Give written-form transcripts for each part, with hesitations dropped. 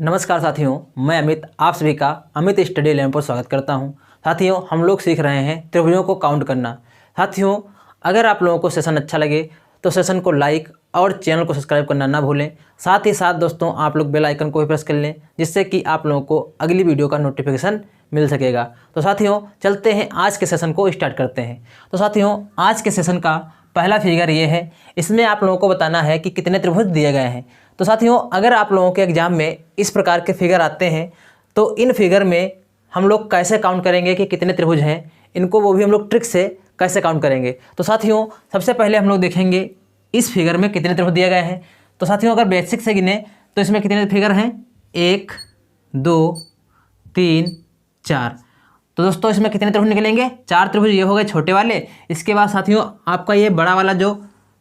नमस्कार साथियों, मैं अमित आप सभी का अमित स्टडी लैब पर स्वागत करता हूं। साथियों, हम लोग सीख रहे हैं त्रिभुजों को काउंट करना। साथियों, अगर आप लोगों को सेशन अच्छा लगे तो सेशन को लाइक और चैनल को सब्सक्राइब करना ना भूलें। साथ ही साथ दोस्तों, आप लोग बेल आइकन को भी प्रेस कर लें, जिससे कि आप लोगों को अगली वीडियो का नोटिफिकेशन मिल सकेगा। तो साथियों, चलते हैं आज के सेशन को स्टार्ट करते हैं। तो साथियों, आज के सेशन का पहला फिगर ये है। इसमें आप लोगों को बताना है कि कितने त्रिभुज दिए गए हैं। तो साथियों, अगर आप लोगों के एग्जाम में इस प्रकार के फिगर आते हैं तो इन फिगर में हम लोग कैसे काउंट करेंगे कि कितने त्रिभुज हैं, इनको वो भी हम लोग ट्रिक से कैसे काउंट करेंगे। तो साथियों, सबसे पहले हम लोग देखेंगे इस फिगर में कितने त्रिभुज दिए गए हैं। तो साथियों, अगर बेसिक से गिने तो इसमें कितने फिगर हैं, 1 2 3 4। तो दोस्तों, इसमें कितने त्रिभुज निकलेंगे, 4 त्रिभुज ये हो गए छोटे वाले। इसके बाद साथियों, आपका ये बड़ा वाला जो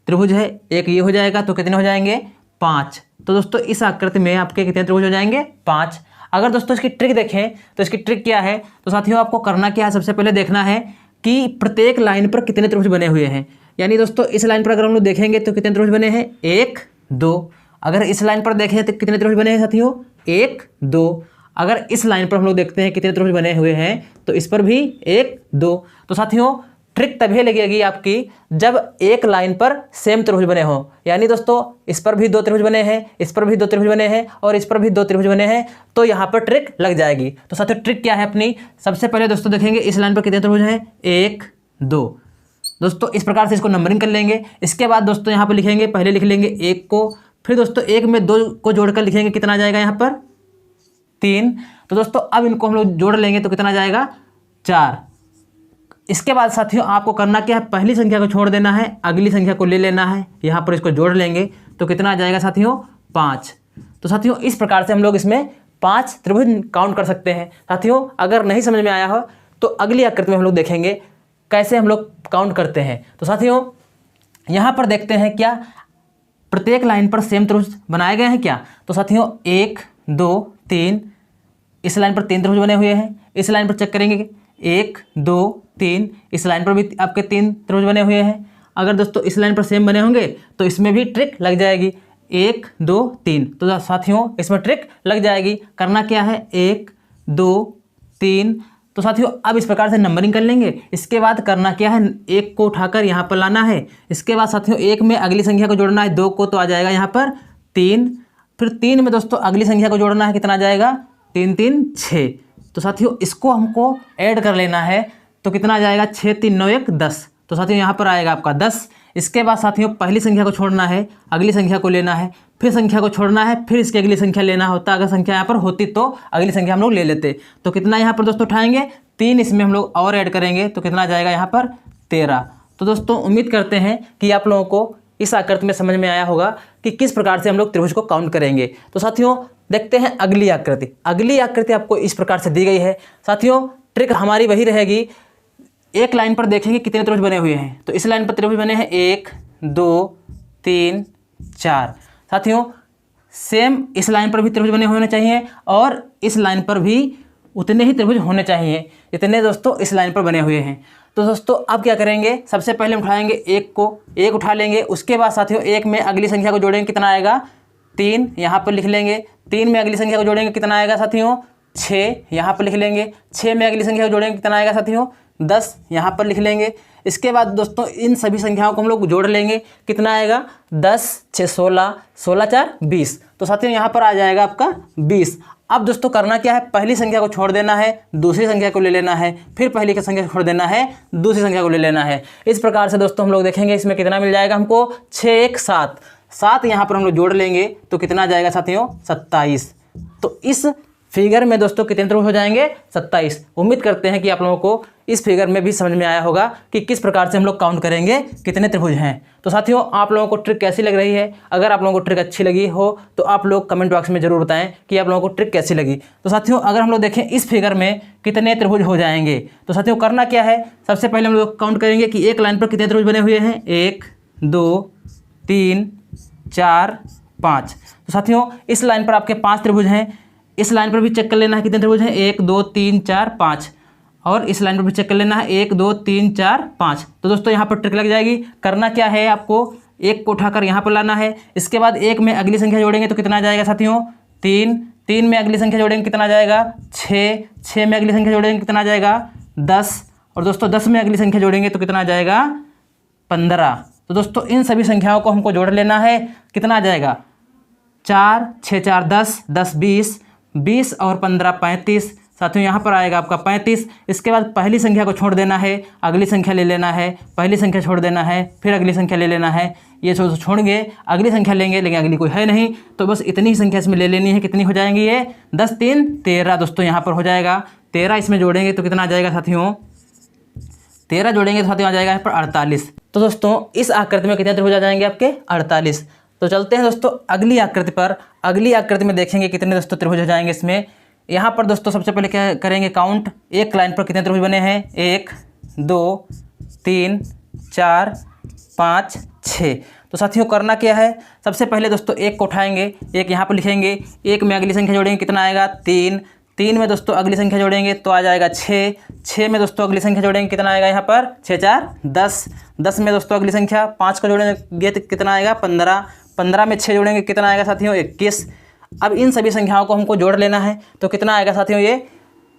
त्रिभुज है एक ये हो जाएगा, तो कितने हो जाएंगे, 5। तो दोस्तों, इस आकृति में आपके कितने त्रिभुज हो जाएंगे, 5। अगर दोस्तों इसकी ट्रिक देखें तो इसकी ट्रिक क्या है, तो साथियों आपको करना क्या है, सबसे पहले देखना है कि प्रत्येक लाइन पर कितने त्रिभुज बने हुए हैं। यानी दोस्तों, इस लाइन पर अगर हम लोग देखेंगे तो कितने त्रिभुज बने हैं, 1 2। अगर इस लाइन पर देखें तो कितने त्रिभुज बने हैं साथियों, 1 2। अगर इस लाइन पर हम लोग देखते हैं कितने त्रिभुज बने हुए हैं, तो इस पर भी 1 2। तो साथियों, ट्रिक तभी लगेगी आपकी जब एक लाइन पर सेम त्रिभुज बने हो। यानी दोस्तों, इस पर भी 2 त्रिभुज बने हैं, इस पर भी 2 त्रिभुज बने हैं और इस पर भी 2 त्रिभुज बने हैं, तो यहाँ पर ट्रिक लग जाएगी। तो साथियों, ट्रिक क्या है अपनी, सबसे पहले दोस्तों देखेंगे इस लाइन पर कितने त्रिभुज हैं, 1 2। दोस्तों, इस प्रकार से इसको नंबरिंग कर लेंगे। इसके बाद दोस्तों यहाँ पर लिखेंगे, पहले लिख लेंगे 1 को, फिर दोस्तों 1 में 2 को जोड़कर लिखेंगे, कितना आ जाएगा यहाँ पर, 3। तो दोस्तों, अब इनको हम लोग जोड़ लेंगे तो कितना आ जाएगा, 4। इसके बाद साथियों आपको करना क्या है, पहली संख्या को छोड़ देना है, अगली संख्या को ले लेना है, यहाँ पर इसको जोड़ लेंगे तो कितना आ जाएगा साथियों, 5। तो साथियों, इस प्रकार से हम लोग इसमें 5 त्रिभुज काउंट कर सकते हैं। साथियों, अगर नहीं समझ में आया हो तो अगली आकृति में हम लोग देखेंगे कैसे हम लोग काउंट करते हैं। तो साथियों, यहाँ पर देखते हैं क्या प्रत्येक लाइन पर सेम त्रिभुज बनाए गए हैं क्या। तो साथियों, 1 2 3, इस लाइन पर 3 त्रिभुज बने हुए हैं। इस लाइन पर चेक करेंगे, 1 2 3, इस लाइन पर भी आपके 3 त्रिभुज बने हुए हैं। अगर दोस्तों इस लाइन पर सेम बने होंगे तो इसमें भी ट्रिक लग जाएगी, 1 2 3। तो साथियों, इसमें ट्रिक लग जाएगी। करना क्या है, 1 2 3। तो साथियों, अब इस प्रकार से नंबरिंग कर लेंगे। इसके बाद करना क्या है, 1 को उठाकर यहाँ पर लाना है। इसके बाद साथियों 1 में अगली संख्या को जोड़ना है, 2 को, तो आ जाएगा यहाँ पर 3। फिर 3 में दोस्तों अगली संख्या को जोड़ना है, कितना आ जाएगा, 3 3 6। तो साथियों, इसको हमको ऐड कर लेना है, तो कितना आ जाएगा, 6 3 9 1 10। तो साथियों यहाँ पर आएगा आपका 10। इसके बाद साथियों पहली संख्या को छोड़ना है, अगली संख्या को लेना है, फिर संख्या को छोड़ना है, फिर इसकी अगली संख्या लेना होता। अगर संख्या यहाँ पर होती तो अगली संख्या हम लोग ले लेते। तो कितना यहाँ पर दोस्तों उठाएंगे, 3, इसमें हम लोग और ऐड करेंगे तो कितना आ जाएगा यहाँ पर 13। तो दोस्तों, उम्मीद करते हैं कि आप लोगों को इस आकृति में समझ में आया होगा कि किस प्रकार से हम लोग त्रिभुज को काउंट करेंगे। तो साथियों, देखते हैं अगली आकृति। अगली आकृति आपको इस प्रकार से दी गई है। साथियों, ट्रिक हमारी वही रहेगी, एक लाइन पर देखेंगे कितने त्रिभुज बने हुए हैं। तो इस लाइन पर त्रिभुज बने हैं 1 2 3 4। साथियों, सेम इस लाइन पर भी त्रिभुज बने होने चाहिए और इस लाइन पर भी उतने ही त्रिभुज होने चाहिए जितने दोस्तों इस लाइन पर बने हुए हैं। तो दोस्तों, अब क्या करेंगे, सबसे पहले हम उठाएंगे 1 को, 1 उठा लेंगे। उसके बाद साथियों 1 में अगली संख्या को जोड़ेंगे, कितना आएगा, 3। यहाँ पर लिख लेंगे। 3 में अगली संख्या को जोड़ेंगे, कितना आएगा साथियों, 6। यहाँ पर लिख लेंगे। 6 में अगली संख्या को जोड़ेंगे, कितना आएगा साथियों, 10। यहाँ पर लिख लेंगे। इसके बाद दोस्तों इन सभी संख्याओं को हम लोग जोड़ लेंगे, कितना आएगा, 10 6 16, 16 4 20। तो साथियों यहाँ पर आ जाएगा आपका 20। अब दोस्तों करना क्या है, पहली संख्या को छोड़ देना है, दूसरी संख्या को ले लेना है, फिर पहली की संख्या को छोड़ देना है, दूसरी संख्या को ले लेना है। इस प्रकार से दोस्तों हम लोग देखेंगे इसमें कितना मिल जाएगा हमको, 6 1 7। 7 यहाँ पर हम लोग जोड़ लेंगे तो कितना आ जाएगा साथियों, 27। तो इस फिगर में दोस्तों कितने त्रिभुज हो जाएंगे, 27। उम्मीद करते हैं कि आप लोगों को इस फिगर में भी समझ में आया होगा कि किस प्रकार से हम लोग काउंट करेंगे कितने त्रिभुज हैं। तो साथियों, आप लोगों को ट्रिक कैसी लग रही है। अगर आप लोगों को ट्रिक अच्छी लगी हो तो आप लोग कमेंट बॉक्स में जरूर बताएं कि आप लोगों को ट्रिक कैसी लगी। तो साथियों, अगर हम लोग देखें इस फिगर में कितने त्रिभुज हो जाएंगे, तो साथियों करना क्या है, सबसे पहले हम लोग काउंट करेंगे कि एक लाइन पर कितने त्रिभुज बने हुए हैं, 1 2 3 4 5। तो साथियों, इस लाइन पर आपके 5 त्रिभुज हैं। इस लाइन पर भी चेक कर लेना है कितने त्रिभुज हैं, 1 2 3 4 5। और इस लाइन पर भी चेक कर लेना है, 1 2 3 4 5। तो दोस्तों यहाँ पर ट्रिक लग जाएगी। करना क्या है, आपको 1 को उठाकर यहाँ पर लाना है। इसके बाद 1 में अगली संख्या जोड़ेंगे तो कितना आ जाएगा साथियों, 3। 3 में अगली संख्या जोड़ेंगे कितना आ जाएगा 6, 6 में अगली संख्या जोड़ेंगे कितना आ जाएगा 10, और दोस्तों 10 में अगली संख्या जोड़ेंगे तो कितना आ जाएगा 15। तो दोस्तों इन सभी संख्याओं को हमको जोड़ लेना है, कितना आ जाएगा 4, 6 4 10, 10 20, 20 और 15 35। साथियों यहाँ पर आएगा आपका 35। इसके बाद पहली संख्या को छोड़ देना है, अगली संख्या ले लेना है, पहली संख्या छोड़ देना है, फिर अगली संख्या ले लेना है। ये छोड़ेंगे अगली संख्या लेंगे, लेकिन अगली कोई है नहीं, तो बस इतनी ही संख्या इसमें ले लेनी है। कितनी हो जाएंगी ये 10 3 13 दोस्तों यहाँ पर हो जाएगा 13। इसमें जोड़ेंगे तो कितना आ जाएगा साथियों 13 जोड़ेंगे तो साथियों आ जाएगा यहाँ पर 48। तो दोस्तों इस आकृति में कितने त्रिभुज आ जाएंगे आपके 48। तो चलते हैं दोस्तों अगली आकृति पर। अगली आकृति में देखेंगे कितने दोस्तों त्रिभुज हो जाएंगे इसमें। यहाँ पर दोस्तों सबसे पहले क्या करेंगे काउंट, एक लाइन पर कितने त्रिभुज बने हैं 1 2 3 4 5 6। तो साथियों करना क्या है, सबसे पहले दोस्तों एक को उठाएंगे, एक यहाँ पर लिखेंगे, एक में अगली संख्या जोड़ेंगे कितना आएगा 3, 3 में दोस्तों अगली संख्या जोड़ेंगे तो आ जाएगा 6, 6 में दोस्तों अगली संख्या जोड़ेंगे कितना आएगा यहाँ पर 6 4 10, 10 में दोस्तों अगली संख्या 5 को जोड़ेंगे तो कितना आएगा 15, 15 में 6 जोड़ेंगे कितना आएगा साथियों 21। अब इन सभी संख्याओं को हमको जोड़ लेना है, तो कितना आएगा साथियों ये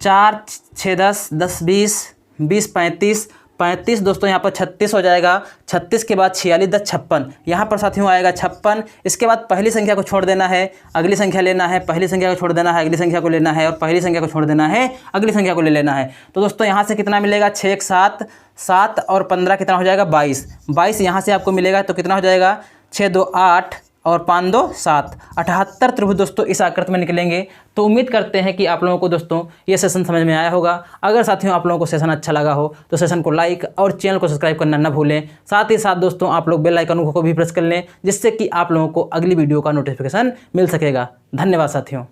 4 6 10, 10 20, 20 35, 35 दोस्तों यहाँ पर 36 हो जाएगा। 36 के बाद 46 10 56, यहाँ पर साथियों आएगा 56। इसके बाद पहली संख्या को छोड़ देना है, अगली संख्या लेना है, पहली संख्या को छोड़ देना है, अगली संख्या को लेना है, और पहली संख्या को छोड़ देना है, अगली संख्या को ले लेना है। तो दोस्तों यहाँ से कितना मिलेगा 6 1 7, 7 और 15 कितना हो जाएगा 22, 22 यहाँ से आपको मिलेगा तो कितना हो जाएगा 6 2 8 और 5 2 7, 78 त्रिभुज दोस्तों इस आकृति में निकलेंगे। तो उम्मीद करते हैं कि आप लोगों को दोस्तों ये सेशन समझ में आया होगा। अगर साथियों आप लोगों को सेशन अच्छा लगा हो तो सेशन को लाइक और चैनल को सब्सक्राइब करना न भूलें। साथ ही साथ दोस्तों आप लोग बेल आइकन को भी प्रेस कर लें, जिससे कि आप लोगों को अगली वीडियो का नोटिफिकेशन मिल सकेगा। धन्यवाद साथियों।